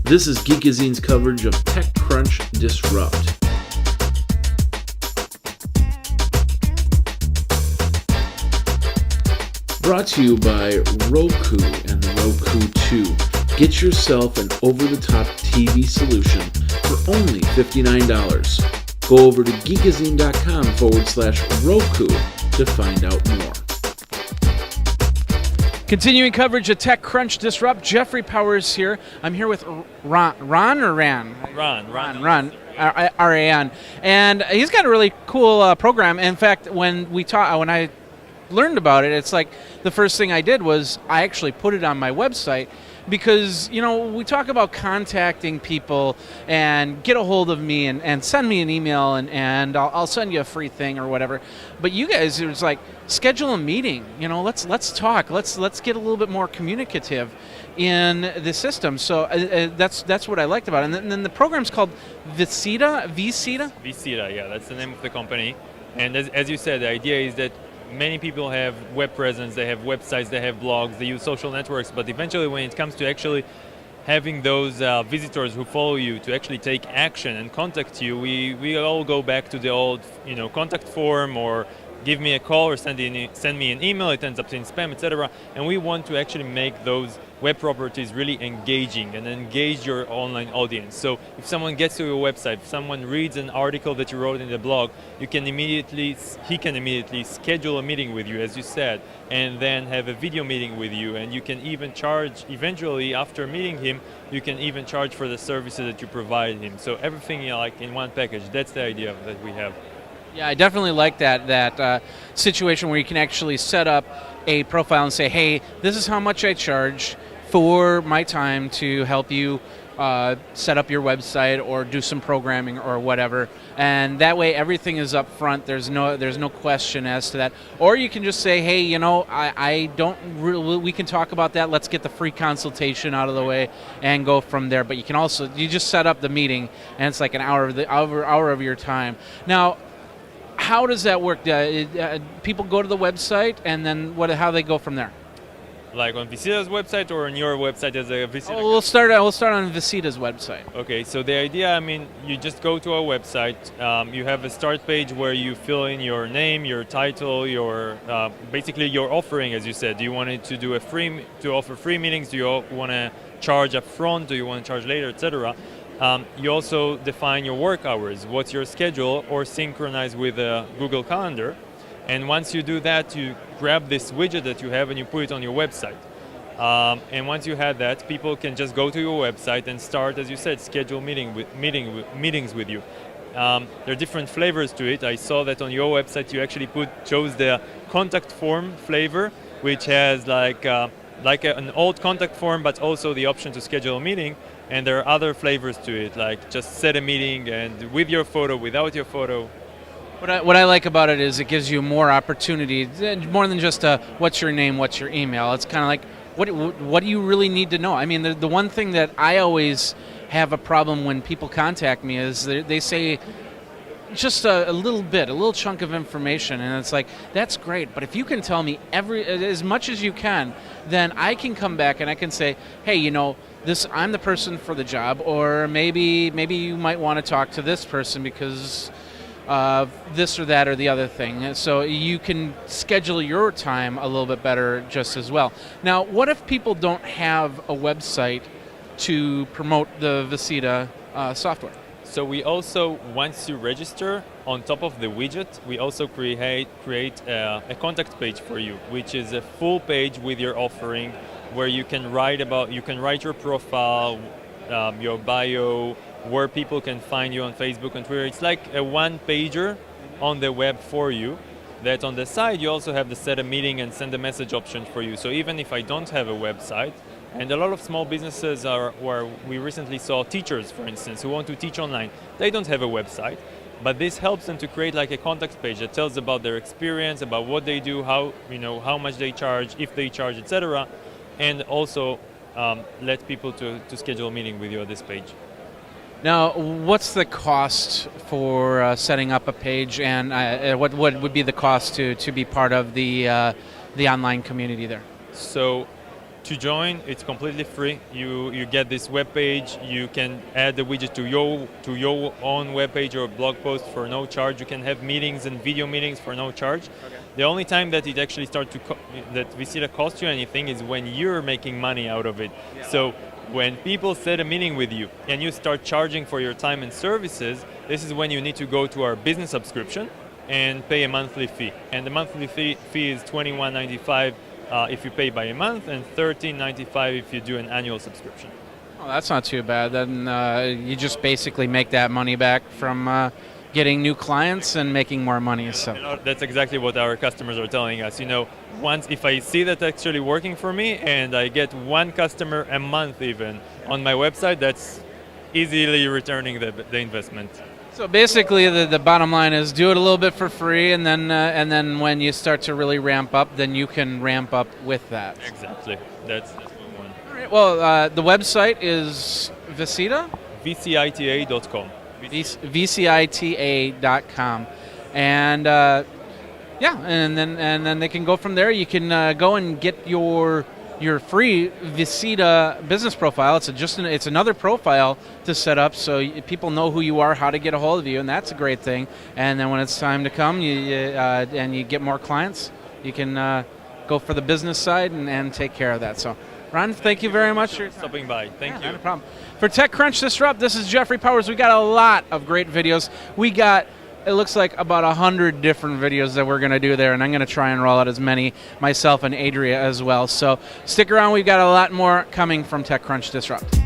This is Geekazine's coverage of TechCrunch Disrupt. Brought to you by Roku and the Roku 2. Get yourself an over-the-top TV solution for only $59. Go over to geekazine.com/Roku to find out more. Continuing coverage of TechCrunch Disrupt, Jeffrey Powers here. I'm here with Ron, R-A-N. And he's got a really cool program. In fact, when I learned about it, it's like the first thing I did was I actually put it on my website because, you know, we talk about contacting people and get a hold of me and send me an email and I'll send you a free thing or whatever. But you guys, it was like, schedule a meeting. You know, let's talk. Let's get a little bit more communicative in the system. So that's what I liked about it. And then the program's called vCita. vCita, yeah, that's the name of the company. And as you said, the idea is that many people have web presence, they have websites, they have blogs, they use social networks, but eventually when it comes to actually having those visitors who follow you to actually take action and contact you, we all go back to the old, contact form or give me a call or send me an email, it ends up in spam, etc. And we want to actually make those web properties really engaging and engage your online audience. So if someone gets to your website, if someone reads an article that you wrote in the blog, he can immediately schedule a meeting with you, as you said, and then have a video meeting with you, and you can even charge, eventually after meeting him, you can even charge for the services that you provide him. So everything like in one package, that's the idea that we have. Yeah, I definitely like that situation where you can actually set up a profile and say, hey, this is how much I charge for my time to help you set up your website or do some programming or whatever. And that way everything is up front. There's no question as to that. Or you can just say, hey, I don't really, we can talk about that. Let's get the free consultation out of the way and go from there. But you just set up the meeting and it's like an hour of your time. Now, how does that work? People go to the website, and then how they go from there? Like on vCita's website or on your website as a vCita? Oh, we'll start on vCita's website. Okay, so the idea, you just go to our website. You have a start page where you fill in your name, your title, basically your offering, as you said. Do you want it to offer free meetings? Do you want to charge up front? Do you want to charge later, etc.? You also define your work hours, what's your schedule, or synchronize with Google Calendar. And once you do that, you grab this widget that you have and you put it on your website. And once you have that, people can just go to your website and start, as you said, schedule meetings with you. There are different flavors to it. I saw that on your website you actually chose the contact form flavor, which has like an old contact form, but also the option to schedule a meeting. And there are other flavors to it, like just set a meeting and with your photo, without your photo. What I like about it is it gives you more opportunity, more than just what's your name, what's your email. It's kind of like, what do you really need to know? I mean, the one thing that I always have a problem when people contact me is they say just a little chunk of information, and it's like, that's great, but if you can tell me as much as you can, then I can come back and I can say, hey, I'm the person for the job, or maybe you might want to talk to this person because of this or that or the other thing. So you can schedule your time a little bit better just as well. Now, what if people don't have a website to promote the vCita software? So we also, once you register, on top of the widget, we also create a contact page for you, which is a full page with your offering, where you can write your profile, your bio, where people can find you on Facebook and Twitter. It's like a one-pager on the web for you, that on the side you also have the set a meeting and send a message option for you. So even if I don't have a website, and a lot of small businesses where we recently saw teachers, for instance, who want to teach online, they don't have a website, but this helps them to create like a contact page that tells about their experience, about what they do, how much they charge, if they charge, etc., and also let people to schedule a meeting with you on this page. Now, what's the cost for setting up a page, and what would be the cost to be part of the online community there? So To join, it's completely free. You get this web page. You can add the widget to your own web page or blog post for no charge. You can have meetings and video meetings for no charge. Okay. The only time that it actually starts to that vCita costs you anything is when you're making money out of it. Yeah. So when people set a meeting with you and you start charging for your time and services, this is when you need to go to our business subscription and pay a monthly fee. And the monthly fee is $21.95 if you pay by a month, and $13.95 if you do an annual subscription. Oh, that's not too bad. Then you just basically make that money back from getting new clients and making more money. So that's exactly what our customers are telling us. Once if I see that actually working for me, and I get one customer a month even on my website, that's easily returning the investment. So basically, the bottom line is do it a little bit for free, and then when you start to really ramp up, then you can ramp up with that. Exactly. That's what we want. All right. Well, the website is vCita? vCita.com. vCita.com, and and then they can go from there. You can go and get your free vCita business profile. It's another profile to set up, so people know who you are, how to get a hold of you, and that's a great thing. And then when it's time to come, and you get more clients, you can go for the business side and take care of that. So, Ron, thank you very much for stopping by. Thank you. Not a problem. For TechCrunch Disrupt, this is Jeffrey Powers. We got a lot of great videos. We got, it looks like, about 100 different videos that we're going to do there, and I'm going to try and roll out as many myself and Adria as well. So stick around. We've got a lot more coming from TechCrunch Disrupt.